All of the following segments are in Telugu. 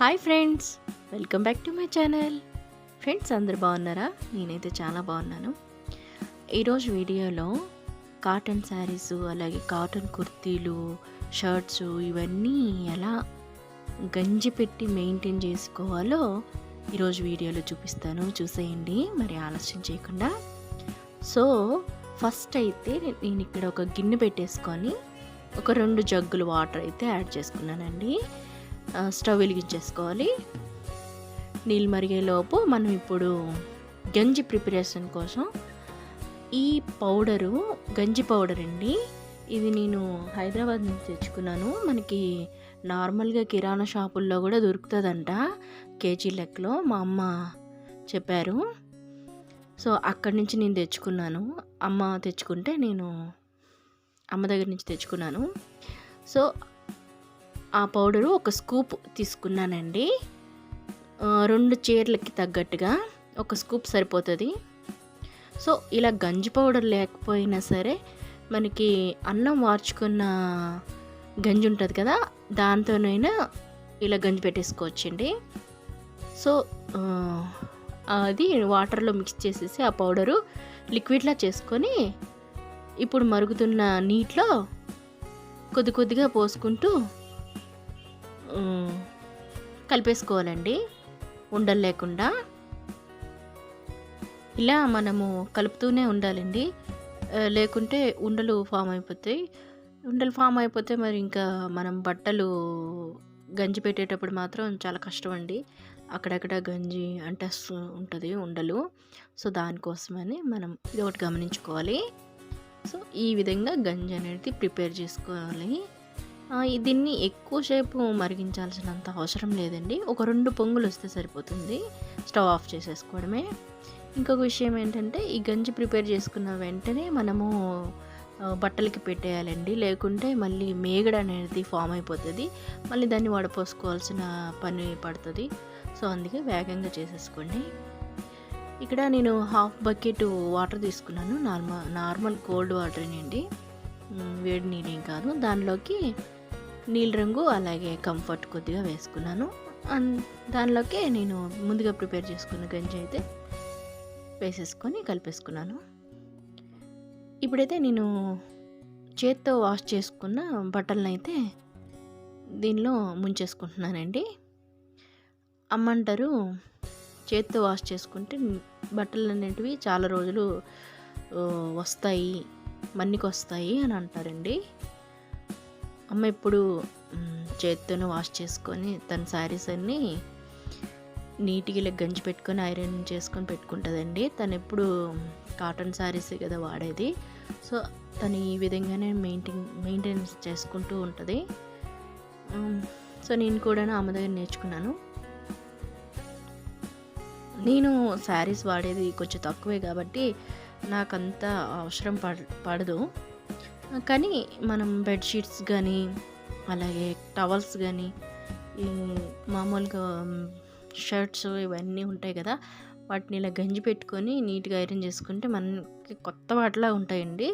Hi friends, welcome back to my channel. Friends అందరు బాగున్నారా? నేనైతే చాలా బాగున్నాను. ఈరోజు వీడియోలో కాటన్ శారీస్, అలాగే కాటన్ కుర్తీలు, షర్ట్స్ ఇవన్నీ ఎలా గంజి పెట్టి మెయింటైన్ చేసుకోవాలో ఈరోజు వీడియోలో చూపిస్తాను. చూసేయండి, మరి ఆలస్యం చేయకుండా. సో ఫస్ట్ అయితే నేను ఇక్కడ ఒక గిన్నె పెట్టేసుకొని ఒక 2 జగ్గులు వాటర్ అయితే యాడ్ చేసుకున్నానండి. స్టవ్ వెలిగించేసుకోవాలి. నీళ్ళు మరిగేలోపు మనం ఇప్పుడు గంజి ప్రిపరేషన్ కోసం ఈ పౌడరు గంజి పౌడర్ అండి. ఇది నేను హైదరాబాద్ నుంచి తెచ్చుకున్నాను. మనకి నార్మల్గా కిరాణా షాపుల్లో కూడా దొరుకుతుందంట కేజీ లెక్కలో, మా అమ్మ చెప్పారు. సో అక్కడి నుంచి నేను తెచ్చుకున్నాను. అమ్మ తెచ్చుకుంటే నేను అమ్మ దగ్గర నుంచి తెచ్చుకున్నాను. సో ఆ పౌడరు ఒక స్కూప్ తీసుకున్నానండి. 2 చీరలకి తగ్గట్టుగా ఒక స్కూప్ సరిపోతుంది. సో ఇలా గంజి పౌడర్ లేకపోయినా సరే మనకి అన్నం వార్చుకున్న గంజి ఉంటుంది కదా, దాంతోనైనా ఇలా గంజి పెట్టేసుకోవచ్చండి. సో అది వాటర్లో మిక్స్ చేసేసి ఆ పౌడరు లిక్విడ్లా చేసుకొని ఇప్పుడు మరుగుతున్న నీటిలో కొద్ది కొద్దిగా పోసుకుంటూ కలిపేసుకోవాలండి, ఉండలు లేకుండా. ఇలా మనము కలుపుతూనే ఉండాలండి, లేకుంటే ఉండలు ఫామ్ అయిపోతాయి. ఉండలు ఫామ్ అయిపోతే మరి ఇంకా మనం బట్టలు గంజి పెట్టేటప్పుడు మాత్రం చాలా కష్టం అండి. అక్కడక్కడ గంజి అంటే ఉంటుంది ఉండలు. సో దానికోసమని మనం ఇది ఒకటి గమనించుకోవాలి. సో ఈ విధంగా గంజి అనేది ప్రిపేర్ చేసుకోవాలి. దీన్ని ఎక్కువసేపు మరిగించాల్సినంత అవసరం లేదండి. ఒక 2 పొంగులు వస్తే సరిపోతుంది. స్టవ్ ఆఫ్ చేసేసుకోవడమే. ఇంకొక విషయం ఏంటంటే, ఈ గంజి ప్రిపేర్ చేసుకున్న వెంటనే మనము బట్టలకి పెట్టేయాలండి, లేకుంటే మళ్ళీ మేగడ అనేది ఫామ్ అయిపోతుంది. మళ్ళీ దాన్ని వడపోసుకోవాల్సిన పని పడుతుంది. సో అందుకే వేగంగా చేసేసుకోండి. ఇక్కడ నేను 1/2 బకెట్ వాటర్ తీసుకున్నాను. నార్మల్ కోల్డ్ వాటరేనండి, వేడి నీళ్ళేం కాదు. దానిలోకి నీళ్ళ రంగు అలాగే కంఫర్ట్ కొద్దిగా వేసుకున్నాను. దానిలోకి నేను ముందుగా ప్రిపేర్ చేసుకున్న గంజి అయితే వేసేసుకొని కలిపేసుకున్నాను. ఇప్పుడైతే నేను చేత్తో వాష్ చేసుకున్న బట్టలను అయితే దీనిలో ముంచేసుకుంటున్నానండి. అమ్మంటారు చేత్తో వాష్ చేసుకుంటే బట్టలు అనేటివి చాలా రోజులు వస్తాయి, మన్నికి వస్తాయి అని అంటారండి. అమ్మ ఎప్పుడు చేత్తోనే వాష్ చేసుకొని తన శారీస్ అన్నీ నీట్గా ఇలా గంజి పెట్టుకొని ఐరన్ చేసుకొని పెట్టుకుంటుందండి. తను ఎప్పుడు కాటన్ శారీసే కదా వాడేది. సో తను ఈ విధంగానే మెయింటెనెన్స్ చేసుకుంటూ ఉంటుంది. సో నేను కూడా అమ్మ దగ్గర నేర్చుకున్నాను. నేను శారీస్ వాడేది కొంచెం తక్కువే కాబట్టి నాకంత అవసరం పడదు. కానీ మనం బెడ్షీట్స్ కానీ అలాగే టవల్స్ కానీ ఈ మామూలుగా షర్ట్స్ ఇవన్నీ ఉంటాయి కదా, వాటిని ఇలా గంజి పెట్టుకొని నీట్గా ఐరన్ చేసుకుంటే మనకి కొత్త వాటిలా ఉంటాయండి.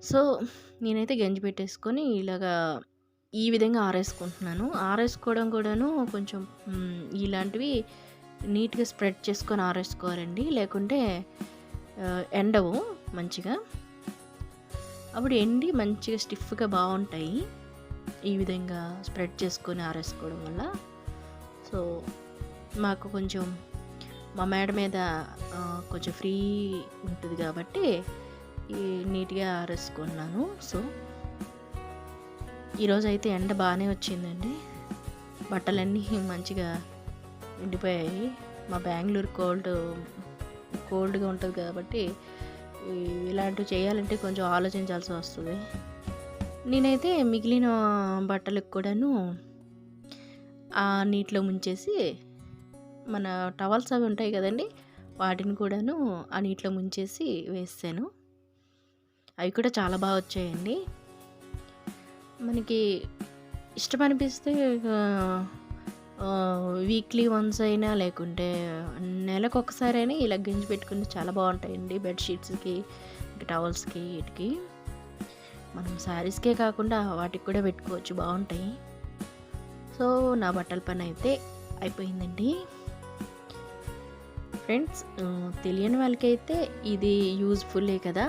సో నేనైతే గంజి పెట్టేసుకొని ఇలాగా ఈ విధంగా ఆరేసుకుంటున్నాను. ఆరేసుకోవడం కూడాను కొంచెం ఇలాంటివి నీట్గా స్ప్రెడ్ చేసుకొని ఆరేసుకోవాలండి, లేకుంటే ఎండవు మంచిగా. అప్పుడు ఎండి మంచిగా స్టిఫ్గా బాగుంటాయి ఈ విధంగా స్ప్రెడ్ చేసుకొని ఆరేసుకోవడం వల్ల. సో మాకు కొంచెం మా మేడ మీద కొంచెం ఫ్రీ ఉంటుంది కాబట్టి నీట్గా ఆరేసుకున్నాను. సో ఈరోజు అయితే ఎండ బాగానే వచ్చిందండి, బట్టలన్నీ మంచిగా ఎండిపోయాయి. మా బెంగళూరు కోల్డ్గా ఉంటుంది కాబట్టి ఇలాంటివి చేయాలంటే కొంచెం ఆలోచించాల్సి వస్తుంది. నేనైతే మిగిలిన బట్టలకు కూడాను ఆ నీటిలో ముంచేసి, మన టవల్స్ అవి ఉంటాయి కదండి, వాటిని కూడాను ఆ నీటిలో ముంచేసి వేసాను. అవి కూడా చాలా బాగా వచ్చాయండి. మనకి ఇష్టం అనిపిస్తే వీక్లీ వన్స్ అయినా లేకుంటే నెలకు ఒకసారైనా ఇలా గంజి పెట్టుకుంటే చాలా బాగుంటాయండి. బెడ్షీట్స్కి, టవల్స్కి, వీటికి. మనం శారీస్కే కాకుండా వాటికి కూడా పెట్టుకోవచ్చు, బాగుంటాయి. సో సో నా బట్టల పని అయితే అయిపోయిందండి ఫ్రెండ్స్. తెలియని వాళ్ళకైతే ఇది యూజ్ఫుల్లే కదా,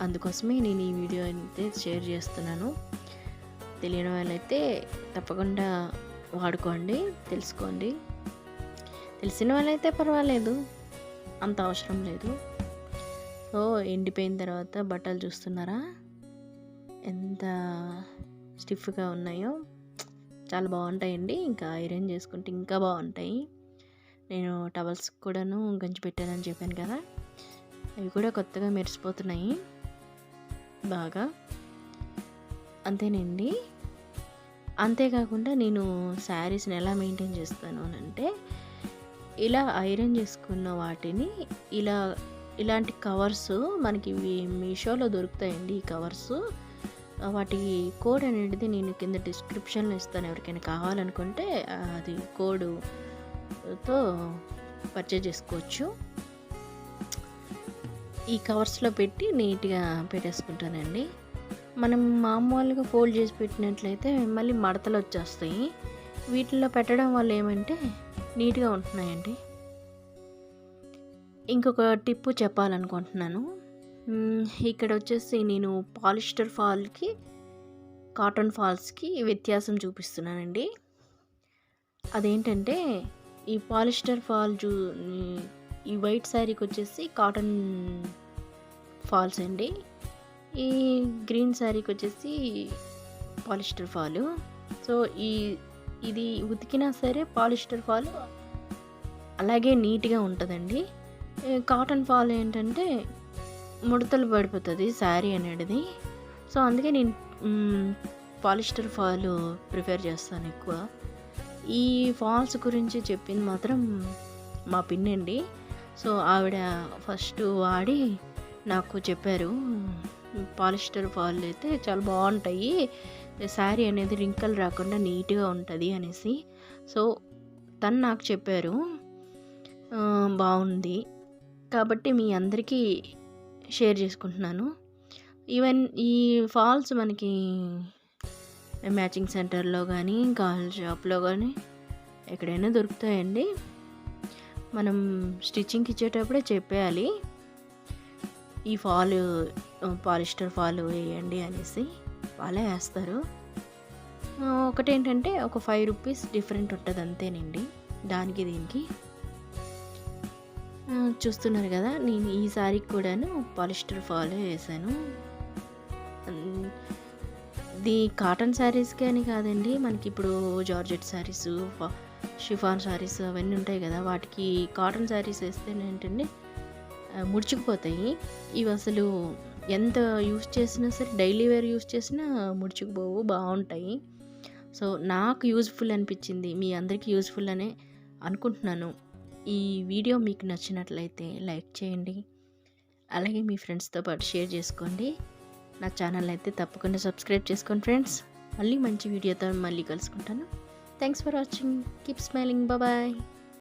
అందుకోసమే నేను ఈ వీడియో అయితే షేర్ చేస్తున్నాను. తెలియని వాళ్ళైతే తప్పకుండా వాడుకోండి, తెలుసుకోండి. తెలిసిన వాళ్ళైతే పర్వాలేదు, అంత అవసరం లేదు. సో ఎండిపోయిన తర్వాత బట్టలు చూస్తున్నారా ఎంత స్టిఫ్గా ఉన్నాయో, చాలా బాగుంటాయండి. ఇంకా ఐరన్ చేసుకుంటే ఇంకా బాగుంటాయి. నేను టవల్స్ కూడాను గంజి పెట్టానని చెప్పాను కదా, అవి కూడా కొత్తగా మెరిసిపోతున్నాయి బాగా. అంతేనండి. అంతేకాకుండా నేను శారీస్ని ఎలా మెయింటైన్ చేస్తాను అని అంటే, ఇలా ఐరన్ చేసుకున్న వాటిని ఇలాంటి కవర్స్ మనకి మీషోలో దొరుకుతాయండి. ఈ కవర్స్, వాటి కోడ్ అనేది నేను కింద డిస్క్రిప్షన్లో ఇస్తాను. ఎవరికైనా కావాలనుకుంటే అది కోడ్తో పర్చేజ్ చేసుకోవచ్చు. ఈ కవర్స్లో పెట్టి నీట్గా పెట్టేసుకుంటానండి. మనం మామూలుగా ఫోల్డ్ చేసి పెట్టినట్లయితే మళ్ళీ మడతలు వచ్చేస్తాయి. వీటిల్లో పెట్టడం వల్ల ఏమంటే నీట్గా ఉంటున్నాయండి. ఇంకొక టిప్పు చెప్పాలనుకుంటున్నాను. ఇక్కడ వచ్చేసి నేను పాలిస్టర్ ఫాల్కి కాటన్ ఫాల్స్కి వ్యత్యాసం చూపిస్తున్నానండి. అదేంటంటే, ఈ పాలిస్టర్ ఫాల్ ఈ వైట్ శారీకి వచ్చేసి కాటన్ ఫాల్స్ అండి. ఈ గ్రీన్ శారీకి వచ్చేసి పాలిస్టర్ ఫాలు. సో ఇది ఉతికినా సరే పాలిస్టర్ ఫాల్ అలాగే నీట్గా ఉంటుందండి. కాటన్ ఫాల్ ఏంటంటే ముడతలు పడిపోతుంది శారీ అనేది. సో అందుకే నేను పాలిస్టర్ ఫాల్ ప్రిఫర్ చేస్తాను ఎక్కువ. ఈ ఫాల్స్ గురించి చెప్పింది మాత్రం మా పిన్ని అండి. సో ఆవిడ ఫస్ట్ వాడి నాకు చెప్పారు, పాలిస్టర్ ఫాల్ అయితే చాలా బాగుంటాయి, శారీ అనేది రింకల్ రాకుండా నీట్గా ఉంటుంది అనేసి. సో తను నాకు చెప్పారు, బాగుంది కాబట్టి మీ అందరికీ షేర్ చేసుకుంటున్నాను. ఈవెన్ ఈ ఫాల్స్ మనకి మ్యాచింగ్ సెంటర్లో కానీ కాల్ షాప్లో కానీ ఎక్కడైనా దొరుకుతాయండి. మనం స్టిచ్చింగ్కి ఇచ్చేటప్పుడే చెప్పేయాలి, ఈ ఫాల్ పాలిస్టర్ ఫాల్ వేయండి అనేసి. వాళ్ళే వేస్తారు. ఒకటేంటంటే ఒక 5 రూపీస్ డిఫరెంట్ ఉంటుంది అంతేనండి దానికి దీనికి. చూస్తున్నారు కదా, నేను ఈ సారీకి కూడాను పాలిస్టర్ ఫాల్ వేసాను. ఇది కాటన్ శారీస్కి అని కాదండి, మనకి ఇప్పుడు జార్జెట్ శారీస్, షిఫాన్ శారీస్ అవన్నీ ఉంటాయి కదా, వాటికి కాటన్ శారీస్ వేస్తే ఏంటంటే ముడుచుకుపోతాయి. ఇవి అసలు ఎంత యూస్ చేసినా సరే, డైలీ వేర్ యూస్ చేసినా ముడుచుకుపోవు, బాగుంటాయి. సో నాకు యూజ్ఫుల్ అనిపించింది, మీ అందరికీ యూజ్ఫుల్ అనే అనుకుంటున్నాను. ఈ వీడియో మీకు నచ్చినట్లయితే లైక్ చేయండి, అలాగే మీ ఫ్రెండ్స్తో పాటు షేర్ చేసుకోండి. నా ఛానల్ అయితే తప్పకుండా సబ్స్క్రైబ్ చేసుకోండి ఫ్రెండ్స్. మళ్ళీ మంచి వీడియోతో మళ్ళీ కలుసుకుంటాను. Thanks for watching. Keep smiling. Bye.